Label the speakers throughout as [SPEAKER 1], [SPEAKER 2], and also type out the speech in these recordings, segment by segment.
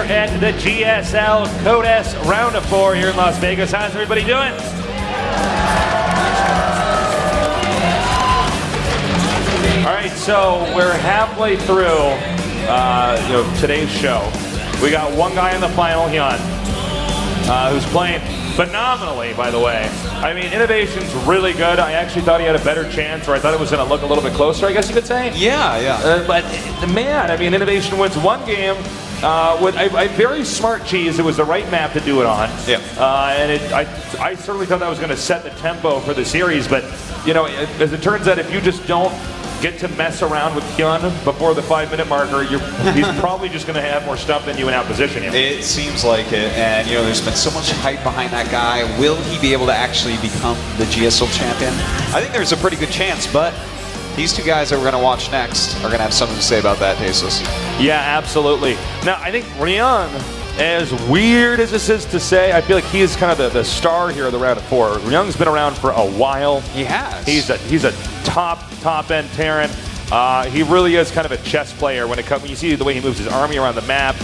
[SPEAKER 1] here at the GSL Code S Round of 4 here in Las Vegas. How's everybody doing? All right, so we're halfway through today's show. We got one guy in the final, Hyun, who's playing phenomenally, by the way. I mean, Innovation's really good. I actually thought he had a better chance, or I thought it was going to look a little bit closer, I guess you could say.
[SPEAKER 2] Yeah.
[SPEAKER 1] But man, I mean, Innovation wins one game with a very smart cheese. It was the right map to do it on.
[SPEAKER 2] Yeah.
[SPEAKER 1] I certainly thought that was going to set the tempo for the series, but you know, as it turns out, if you just don't get to mess around with Hyun before the 5-minute marker, he's probably just going to have more stuff than you and outposition him.
[SPEAKER 2] It seems like it, and you know, there's been so much hype behind that guy. Will he be able to actually become the GSL champion? I think there's a pretty good chance, but these two guys that we're going to watch next are going to have something to say about that, Tasteless.
[SPEAKER 1] Yeah, absolutely. Now, I think Ryung, as weird as this is to say, I feel like he is kind of the star here of the round of 4. Ryung's been around for a while.
[SPEAKER 2] He has.
[SPEAKER 1] He's a top-end Terran. He really is kind of a chess player when you see the way he moves his army around the map.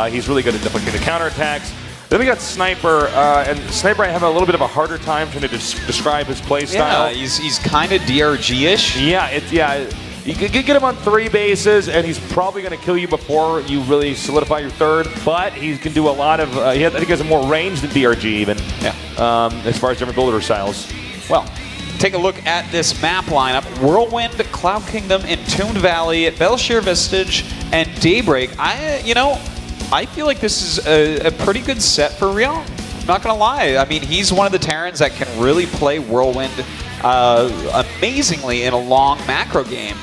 [SPEAKER 1] He's really good at deflecting the counterattacks. Then we got Sniper, and Sniper I have a little bit of a harder time trying to describe his play style.
[SPEAKER 2] Yeah, he's kind of DRG-ish.
[SPEAKER 1] Yeah, you can get him on 3 bases, and he's probably going to kill you before you really solidify your 3rd. But he can do a lot of. I think he has more range than DRG even.
[SPEAKER 2] Yeah.
[SPEAKER 1] As far as different builder styles.
[SPEAKER 2] Well, take a look at this map lineup. Whirlwind, Cloud Kingdom, Entombed Valley, Belshir Vestige, and Daybreak. I feel like this is a pretty good set for Ryung. I'm not going to lie. I mean, he's one of the Terrans that can really play Whirlwind amazingly in a long macro game.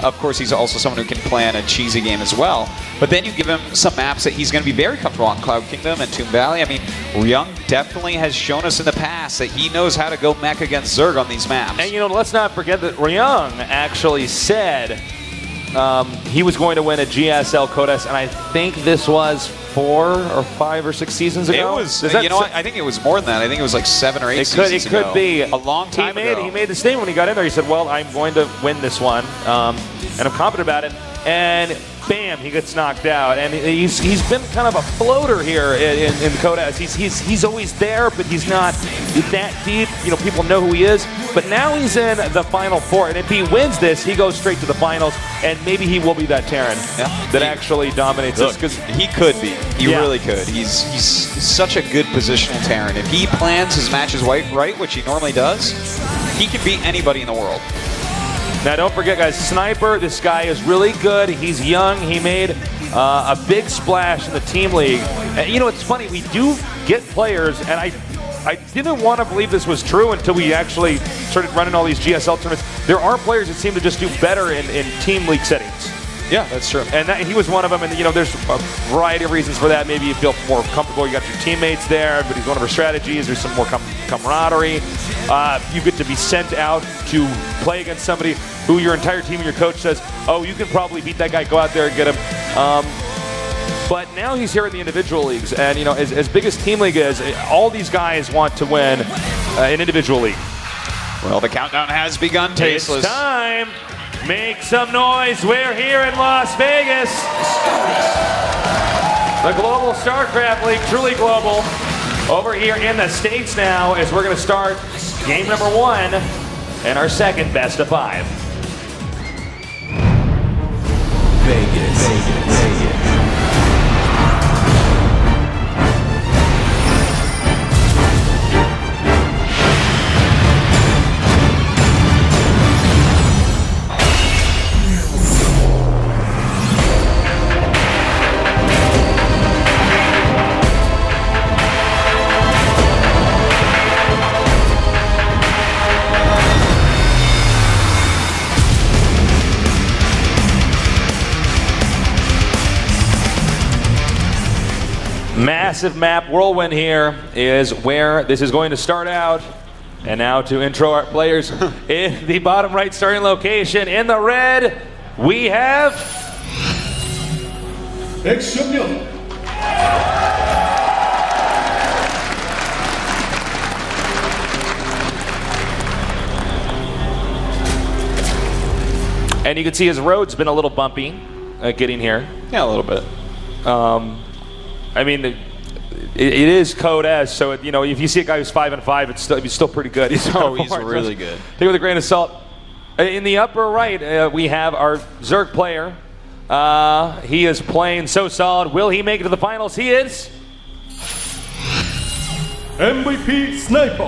[SPEAKER 2] Of course, he's also someone who can play in a cheesy game as well. But then you give him some maps that he's going to be very comfortable on. Cloud Kingdom and Tomb Valley. I mean, Ryung definitely has shown us in the past that he knows how to go mech against Zerg on these maps.
[SPEAKER 1] And, let's not forget that Ryung actually said he was going to win a GSL Codes, and I think this was 4 or 5 or 6 seasons ago.
[SPEAKER 2] It was, I think it was more than that. I think it was like 7 or 8 seasons ago.
[SPEAKER 1] It could be.
[SPEAKER 2] A long time ago.
[SPEAKER 1] He made the statement when he got in there. He said, well, I'm going to win this one, and I'm confident about it. And bam, he gets knocked out. And he's been kind of a floater here in Codes. He's always there, but he's not that deep. People know who he is. But now he's in the Final 4, and if he wins this, he goes straight to the finals, and maybe he will be that Terran that actually dominates this. Because
[SPEAKER 2] he could be. He really could. He's such a good positional Terran. If he plans his matches right, which he normally does, he can beat anybody in the world.
[SPEAKER 1] Now, don't forget, guys, Sniper, this guy is really good. He's young. He made a big splash in the team league. And, it's funny. We do get players, and I didn't want to believe this was true until we actually started running all these GSL tournaments. There are players that seem to just do better in team league settings.
[SPEAKER 2] Yeah, that's true.
[SPEAKER 1] And he was one of them, and there's a variety of reasons for that. Maybe you feel more comfortable, you got your teammates there, but he's one of our strategies. There's some more camaraderie. You get to be sent out to play against somebody who your entire team and your coach says, oh, you can probably beat that guy, go out there and get him. But now he's here in the individual leagues, and as big as team league is, all these guys want to win an individual league.
[SPEAKER 2] Well, the countdown has begun, Tasteless.
[SPEAKER 1] It's time. Make some noise. We're here in Las Vegas. The global StarCraft League, truly global. Over here in the States now, as we're going to start game number 1 and our second best of 5. Vegas. Massive map. Whirlwind here is where this is going to start out. And now to intro our players in the bottom right starting location. In the red, we have...
[SPEAKER 3] Exumio.
[SPEAKER 1] And you can see his road's been a little bumpy getting here.
[SPEAKER 2] Yeah, a little bit.
[SPEAKER 1] I mean, it is Code S, so if you see a guy who's 5-5, he's still pretty good. He's
[SPEAKER 2] really good.
[SPEAKER 1] Take it with a grain of salt. In the upper right, we have our Zerg player. He is playing so solid. Will he make it to the finals? He is
[SPEAKER 3] MVP Sniper.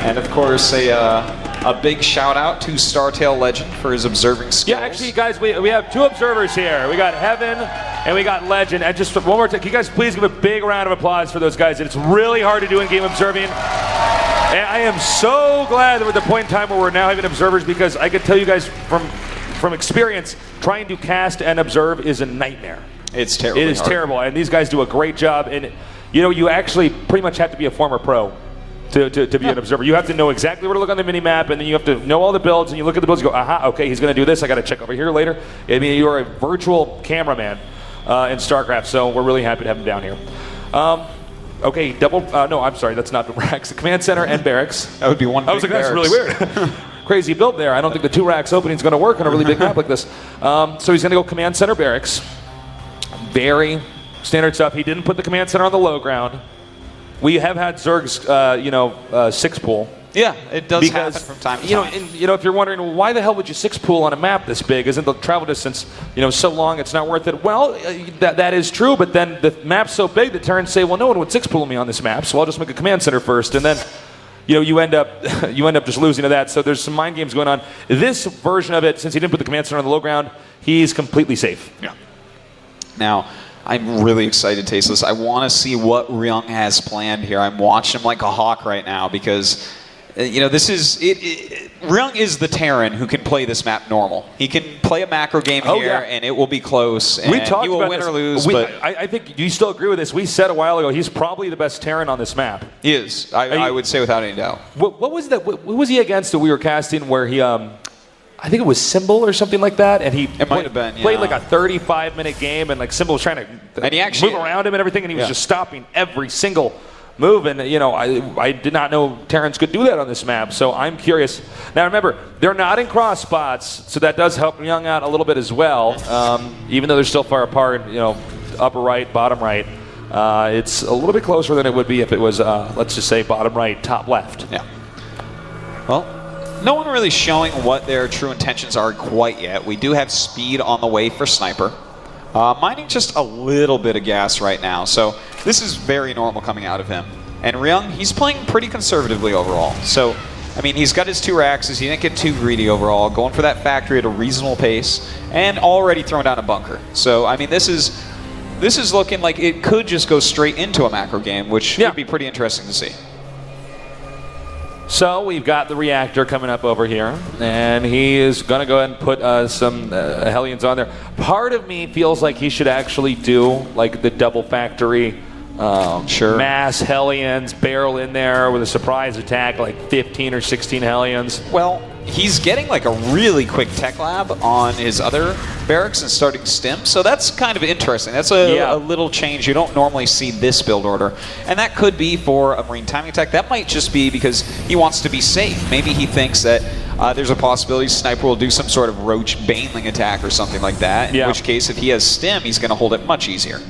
[SPEAKER 2] And of course, a big shout out to StarTale Legend for his observing skills.
[SPEAKER 1] Yeah, actually, guys, we have 2 observers here. We got Heaven and we got Legend. And just one more time, can you guys please give a big round of applause for those guys? It's really hard to do in-game observing. And I am so glad that we're at the point in time where we're now having observers, because I can tell you guys from experience, trying to cast and observe is a nightmare.
[SPEAKER 2] It's terrible.
[SPEAKER 1] It is terrible, and these guys do a great job. And you actually pretty much have to be a former pro to be an observer. You have to know exactly where to look on the mini-map, and then you have to know all the builds, and you look at the builds and go, aha, okay, he's going to do this. I got to check over here later. I mean, you're a virtual cameraman in StarCraft, so we're really happy to have him down here. Okay, no, I'm sorry, that's not the racks. The command center and barracks.
[SPEAKER 2] That would be one.
[SPEAKER 1] I was like, that's really weird. Crazy build there. I don't think the 2 racks opening is going to work on a really big map like this. So he's going to go command center barracks. Very standard stuff. He didn't put the command center on the low ground. We have had Zerg's, 6-pool.
[SPEAKER 2] Yeah, it does happen from time to time.
[SPEAKER 1] If you're wondering, well, why the hell would you 6-pool on a map this big? Isn't the travel distance, so long it's not worth it? Well, that is true, but then the map's so big that Terrans say, well, no one would 6-pool me on this map, so I'll just make a command center first, and then you end up just losing to that. So there's some mind games going on. This version of it, since he didn't put the command center on the low ground, he's completely safe.
[SPEAKER 2] Yeah. Now, I'm really excited, Tasteless. I want to see what Ryung has planned here. I'm watching him like a hawk right now because, this is Ryung is the Terran who can play this map normal. He can play a macro game here, and it will be close. And
[SPEAKER 1] we talked
[SPEAKER 2] he will
[SPEAKER 1] about
[SPEAKER 2] win
[SPEAKER 1] this.
[SPEAKER 2] or lose.
[SPEAKER 1] I think you still agree with this. We said a while ago he's probably the best Terran on this map.
[SPEAKER 2] He is. I would say without any doubt.
[SPEAKER 1] What was that? What was he against that we were casting where he? I think it was Symbol or something like that, and he played like a 35-minute game, and like Symbol was trying to move around him and everything, and he was just stopping every single move. And I did not know Terrans could do that on this map, so I'm curious. Now remember, they're not in cross spots, so that does help Ryung out a little bit as well. Even though they're still far apart, upper right, bottom right. It's a little bit closer than it would be if it was, let's just say, bottom right, top left.
[SPEAKER 2] Yeah. Well. No one really showing what their true intentions are quite yet. We do have speed on the way for Sniper. Mining just a little bit of gas right now, so this is very normal coming out of him. And Ryung, he's playing pretty conservatively overall. So, I mean, he's got his 2 Raxes. He didn't get too greedy overall, going for that factory at a reasonable pace, and already throwing down a bunker. So, I mean, this is looking like it could just go straight into a macro game, which would be pretty interesting to see.
[SPEAKER 1] So we've got the reactor coming up over here, and he is going to go ahead and put some Hellions on there. Part of me feels like he should actually do like the double factory, mass Hellions, barrel in there with a surprise attack, like 15 or 16 Hellions.
[SPEAKER 2] Well, he's getting like a really quick tech lab on his other barracks and starting stim, so that's kind of interesting. That's a little change. You don't normally see this build order, and that could be for a marine timing attack. That might just be because he wants to be safe. Maybe he thinks that there's a possibility Sniper will do some sort of roach baneling attack or something like that, in which case if he has stim, he's going to hold it much easier.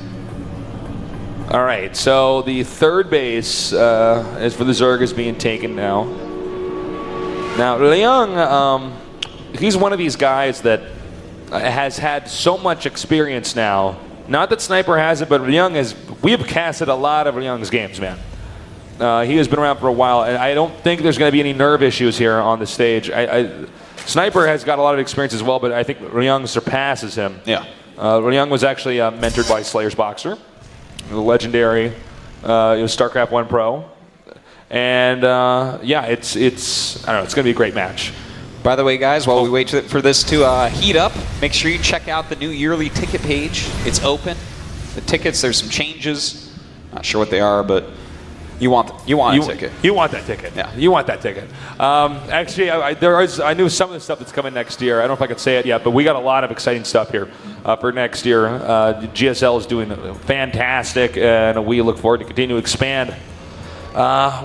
[SPEAKER 1] All right, so the third base is for the Zerg is being taken now. Now, Ryung, he's one of these guys that has had so much experience now. Not that Sniper has it, but Ryung we have casted a lot of Ryung's games, man. He has been around for a while, and I don't think there's going to be any nerve issues here on the stage. Sniper has got a lot of experience as well, but I think Ryung surpasses him.
[SPEAKER 2] Yeah.
[SPEAKER 1] Ryung was actually mentored by Slayer's Boxer, the legendary StarCraft 1 Pro. And it's I don't know, it's going to be a great match.
[SPEAKER 2] By the way, guys, while we wait for this to heat up, make sure you check out the new yearly ticket page. It's open. The tickets, there's some changes. Not sure what they are, but you want a ticket.
[SPEAKER 1] You want that ticket.
[SPEAKER 2] Yeah.
[SPEAKER 1] You want that ticket. Actually, I knew some of the stuff that's coming next year. I don't know if I can say it yet, but we got a lot of exciting stuff here for next year. GSL is doing fantastic, and we look forward to continue to expand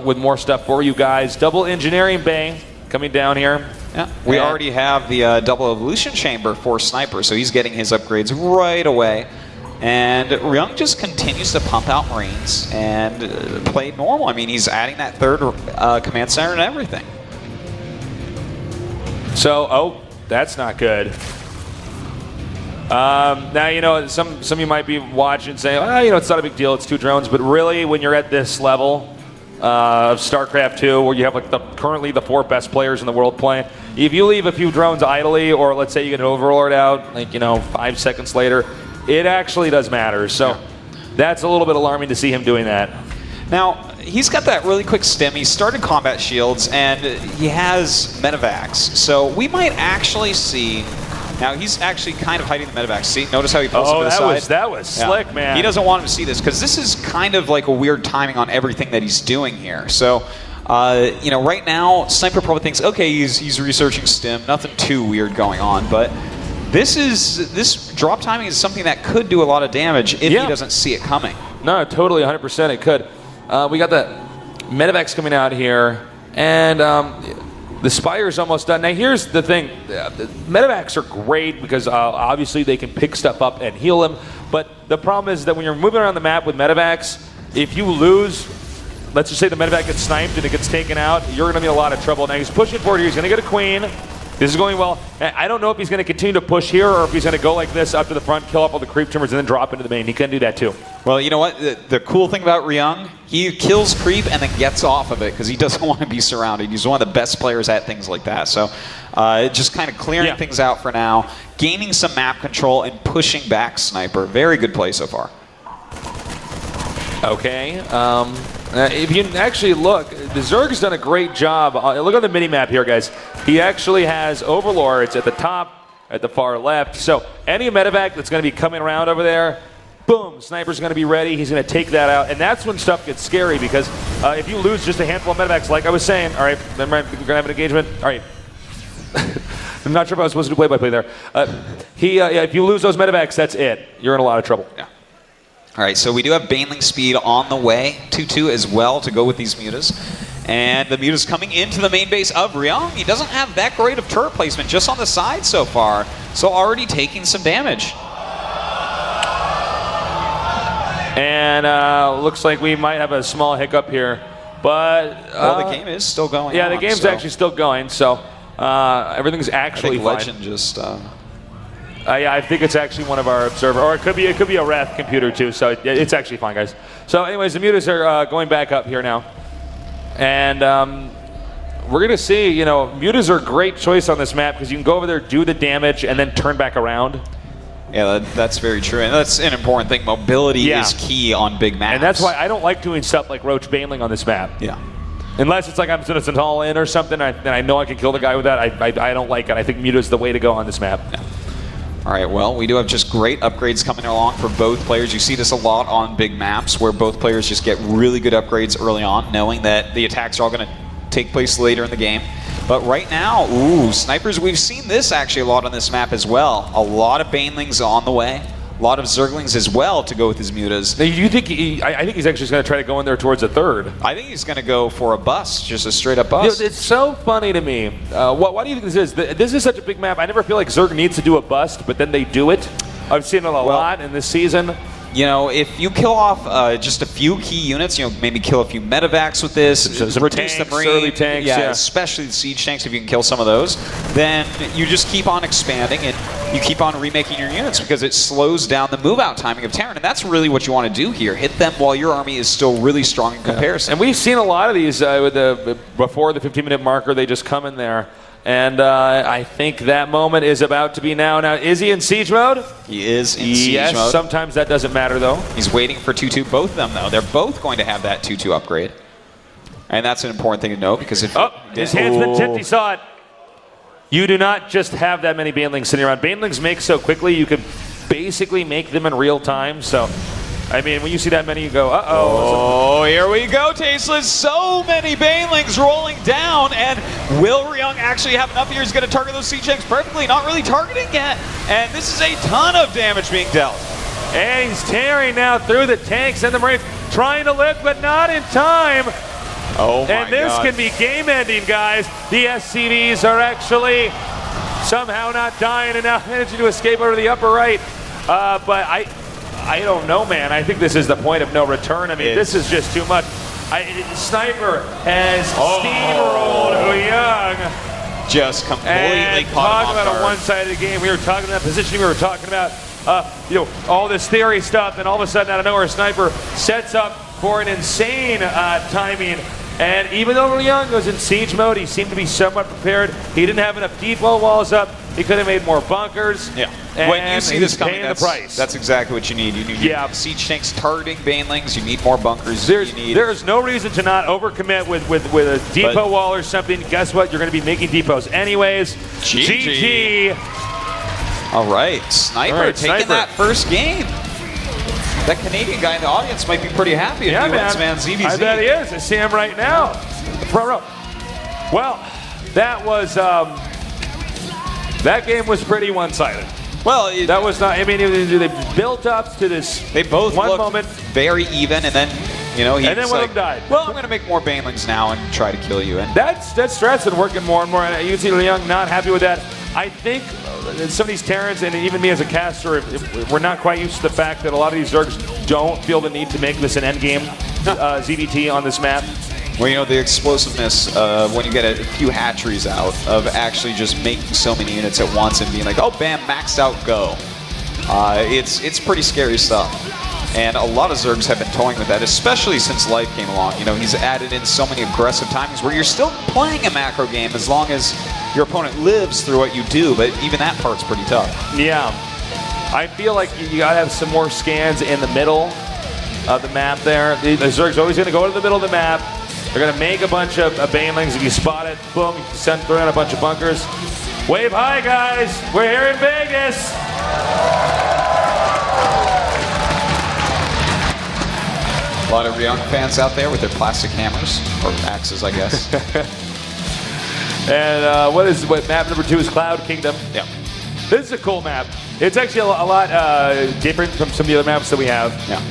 [SPEAKER 1] with more stuff for you guys. Double engineering bay coming down here.
[SPEAKER 2] Yeah. We already have the double evolution chamber for Sniper, so he's getting his upgrades right away. And Ryung just continues to pump out Marines and play normal. I mean, he's adding that third command center and everything.
[SPEAKER 1] So, oh, that's not good. Now, you know, some of you might be watching and saying, oh, you know, it's not a big deal, it's 2 drones. But really, when you're at this level of StarCraft 2, where you have like currently the 4 best players in the world playing, if you leave a few drones idly, or let's say you get an overlord out, like, you know, 5 seconds later, it actually does matter. So that's a little bit alarming to see him doing that.
[SPEAKER 2] Now, he's got that really quick stim. He started combat shields, and he has medevacs. So we might actually see... Now, he's actually kind of hiding the medevacs. See, notice how he pulls him to the side?
[SPEAKER 1] That was slick, man.
[SPEAKER 2] He doesn't want him to see this, because this is kind of like a weird timing on everything that he's doing here. So, you know, right now, Sniper probably thinks, okay, he's researching stim. Nothing too weird going on, but... This drop timing is something that could do a lot of damage if he doesn't see it coming.
[SPEAKER 1] No, totally, 100% it could. We got the medevacs coming out here, and the Spire's almost done. Now, here's the thing. Medevacs are great because obviously they can pick stuff up and heal them, but the problem is that when you're moving around the map with medevacs, if you lose, let's just say the medevac gets sniped and it gets taken out, you're going to be in a lot of trouble. Now, he's pushing forward here. He's going to get a queen. This is going well. I don't know if he's going to continue to push here or if he's going to go like this up to the front, kill up all the creep tumors, and then drop into the main. He can do that too. Well,
[SPEAKER 2] you know what? The cool thing about Ryung, he kills creep and then gets off of it because he doesn't want to be surrounded. He's one of the best players at things like that. So just kind of clearing things out for now, gaining some map control and pushing back Sniper. Very good play so far.
[SPEAKER 1] Okay. If you actually look, the Zerg's done a great job. Look on the mini-map here, guys. He actually has overlords at the top, at the far left. So any medevac that's going to be coming around over there, boom, Sniper's going to be ready. He's going to take that out. And that's when stuff gets scary because if you lose just a handful of medevacs, like I was saying, all right, never mind, we're going to have an engagement. All right. I'm not sure if I was supposed to do play-by-play there. If you lose those medevacs, that's it. You're in a lot of trouble.
[SPEAKER 2] Yeah. All right, so we do have Baneling speed on the way, 2-2 as well to go with these mutas. And the muta's coming into the main base of Ryung. He doesn't have that great of turret placement just on the side so far, so already taking some damage.
[SPEAKER 1] And looks like we might have a small hiccup here, but...
[SPEAKER 2] well, the game is still going on.
[SPEAKER 1] Yeah, the game's actually still going, so everything's actually fine.
[SPEAKER 2] Legend just...
[SPEAKER 1] yeah, I think it's actually one of our observer, or it could be a Wrath computer too. So it's actually fine, guys. So, anyways, the mutas are going back up here now, and we're gonna see. You know, mutas are a great choice on this map because you can go over there, do the damage, and then turn back around.
[SPEAKER 2] Yeah, that's very true, and that's an important thing. Mobility is key on big maps,
[SPEAKER 1] and that's why I don't like doing stuff like Roach Baneling on this map.
[SPEAKER 2] Yeah.
[SPEAKER 1] Unless it's like I'm sitting all in or something, and I know I can kill the guy with that. I don't like it. I think muta's the way to go on this map.
[SPEAKER 2] Yeah. All right, well, we do have just great upgrades coming along for both players. You see this a lot on big maps where both players just get really good upgrades early on, knowing that the attacks are all going to take place later in the game. But right now, Snipers, we've seen this actually a lot on this map as well. A lot of Banelings on the way. A lot of Zerglings as well to go with his mutas.
[SPEAKER 1] Now, you think I think he's actually going to try to go in there towards a third.
[SPEAKER 2] I think he's going to go for a bust, just a straight-up bust.
[SPEAKER 1] You know, it's so funny to me. Why do you think this is? This is such a big map. I never feel like Zerg needs to do a bust, but then they do it. I've seen it a lot in this season.
[SPEAKER 2] You know, if you kill off just a few key units, you know, maybe kill a few medevacs with this,
[SPEAKER 1] some
[SPEAKER 2] reduce
[SPEAKER 1] tanks,
[SPEAKER 2] the marine,
[SPEAKER 1] early tanks,
[SPEAKER 2] especially the siege tanks, if you can kill some of those, then you just keep on expanding and you keep on remaking your units because it slows down the move-out timing of Terran, and that's really what you want to do here. Hit them while your army is still really strong in comparison.
[SPEAKER 1] And we've seen a lot of these before the 15-minute marker, they just come in there. And I think that moment is about to be now. Now, is he in siege mode?
[SPEAKER 2] He is in siege mode.
[SPEAKER 1] Yes, sometimes that doesn't matter, though.
[SPEAKER 2] He's waiting for 2-2, both of them, though. They're both going to have that 2-2 upgrade. And that's an important thing to know, because if...
[SPEAKER 1] Oh, his hand's been tipped, he saw it. You do not just have that many Banelings sitting around. Banelings make so quickly, you can basically make them in real time, so... I mean, when you see that many, you go, uh-oh.
[SPEAKER 2] Oh, here we go, Tasteless. So many Banelings rolling down, and will Ryung actually have enough here? He's going to target those siege tanks perfectly, not really targeting yet. And this is a ton of damage being dealt.
[SPEAKER 1] And he's tearing now through the tanks and the Marines, trying to lift, but not in time.
[SPEAKER 2] Oh my
[SPEAKER 1] And this
[SPEAKER 2] God.
[SPEAKER 1] can be game-ending, guys. The SCVs are actually somehow not dying and now managing to escape over to the upper right. But I don't know, man. I think this is the point of no return. I mean, this is just too much. Sniper has steamrolled Ryung.
[SPEAKER 2] Just completely
[SPEAKER 1] And
[SPEAKER 2] caught
[SPEAKER 1] talking
[SPEAKER 2] him
[SPEAKER 1] about
[SPEAKER 2] off
[SPEAKER 1] a
[SPEAKER 2] guard.
[SPEAKER 1] one-sided game. We were talking about positioning. We were talking about all this theory stuff, and all of a sudden, out of nowhere, Sniper sets up for an insane timing. And even though Ryung was in siege mode, he seemed to be somewhat prepared. He didn't have enough depot walls up. He could have made more bunkers.
[SPEAKER 2] Yeah.
[SPEAKER 1] And
[SPEAKER 2] When you see this
[SPEAKER 1] he's
[SPEAKER 2] coming,
[SPEAKER 1] paying the price.
[SPEAKER 2] that's exactly what you need. You need siege tanks targeting banelings. You need more bunkers.
[SPEAKER 1] There's no reason to not overcommit with a depot wall or something. Guess what? You're going to be making depots anyways. GG.
[SPEAKER 2] All right, Sniper taking
[SPEAKER 1] Sniper.
[SPEAKER 2] that first game. That Canadian guy in the audience might be pretty happy if he wins, man. ZVZ.
[SPEAKER 1] I bet he is. I see him right now. Front row. Well, that was that game was pretty one-sided.
[SPEAKER 2] Well,
[SPEAKER 1] That was not. I mean, they built up to this.
[SPEAKER 2] they both
[SPEAKER 1] one
[SPEAKER 2] looked
[SPEAKER 1] moment,
[SPEAKER 2] very even, and then he
[SPEAKER 1] and then
[SPEAKER 2] was
[SPEAKER 1] one
[SPEAKER 2] like,
[SPEAKER 1] of them died.
[SPEAKER 2] well, I'm going to make more banelings now and try to kill you. And
[SPEAKER 1] that strat's been working more and more. And you can see Ryung not happy with that. I think some of these Terrans, and even me as a caster, if we're not quite used to the fact that a lot of these Zergs don't feel the need to make this an endgame ZVT on this map.
[SPEAKER 2] well, the explosiveness when you get a few hatcheries out of actually just making so many units at once and being like, oh, bam, maxed out, go. It's pretty scary stuff. And a lot of Zergs have been toying with that, especially since Life came along. He's added in so many aggressive timings where you're still playing a macro game as long as your opponent lives through what you do, but even that part's pretty tough.
[SPEAKER 1] Yeah. I feel like you got to have some more scans in the middle of the map there. The Zerg's always going to go to the middle of the map. They're going to make a bunch of banelings. If you spot it, boom, you can throw in a bunch of bunkers. Wave high, guys. We're here in Vegas.
[SPEAKER 2] A lot of Ryung fans out there with their plastic hammers, or axes, I guess.
[SPEAKER 1] And what map number 2 is Cloud Kingdom.
[SPEAKER 2] Yeah.
[SPEAKER 1] This is a cool map. It's actually a lot different from some of the other maps that we have.
[SPEAKER 2] Yeah.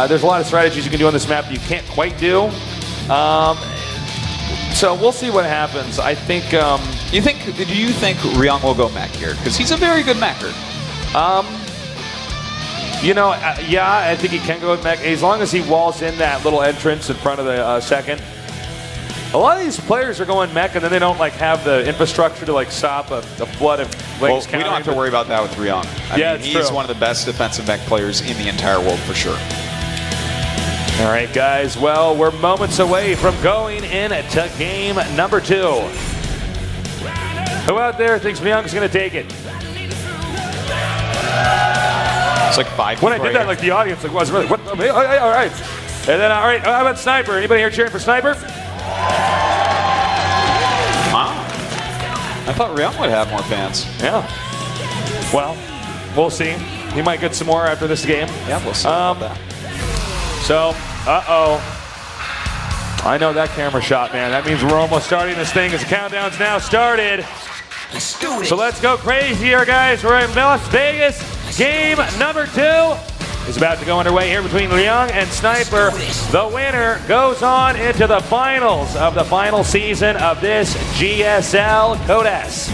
[SPEAKER 1] There's a lot of strategies you can do on this map that you can't quite do. So we'll see what happens. I think.
[SPEAKER 2] Do you think Ryung will go mech here? Because he's a very good mecher.
[SPEAKER 1] Yeah, I think he can go with mech as long as he walls in that little entrance in front of the second. A lot of these players are going mech and then they don't have the infrastructure to stop a flood of links.
[SPEAKER 2] Well, we don't have to worry about that with Ryung. I mean, he's
[SPEAKER 1] true.
[SPEAKER 2] one of the best defensive mech players in the entire world for sure.
[SPEAKER 1] All right, guys. Well, we're moments away from going into game number 2. Who out there thinks Ryung's going to take it?
[SPEAKER 2] It's like 5
[SPEAKER 1] When I did that, the audience was really, what? All right. And then, all right, how about Sniper? Anybody here cheering for Sniper?
[SPEAKER 2] Wow. I thought Ryung would have more fans.
[SPEAKER 1] Yeah. Well, we'll see. He might get some more after this game.
[SPEAKER 2] Yeah, we'll see about that.
[SPEAKER 1] So, I know that camera shot, man. That means we're almost starting this thing as the countdown's now started. So let's go crazy here, guys. We're in Las Vegas. Game number 2 is about to go underway here between Ryung and Sniper. The winner goes on into the finals of the final season of this GSL Code S.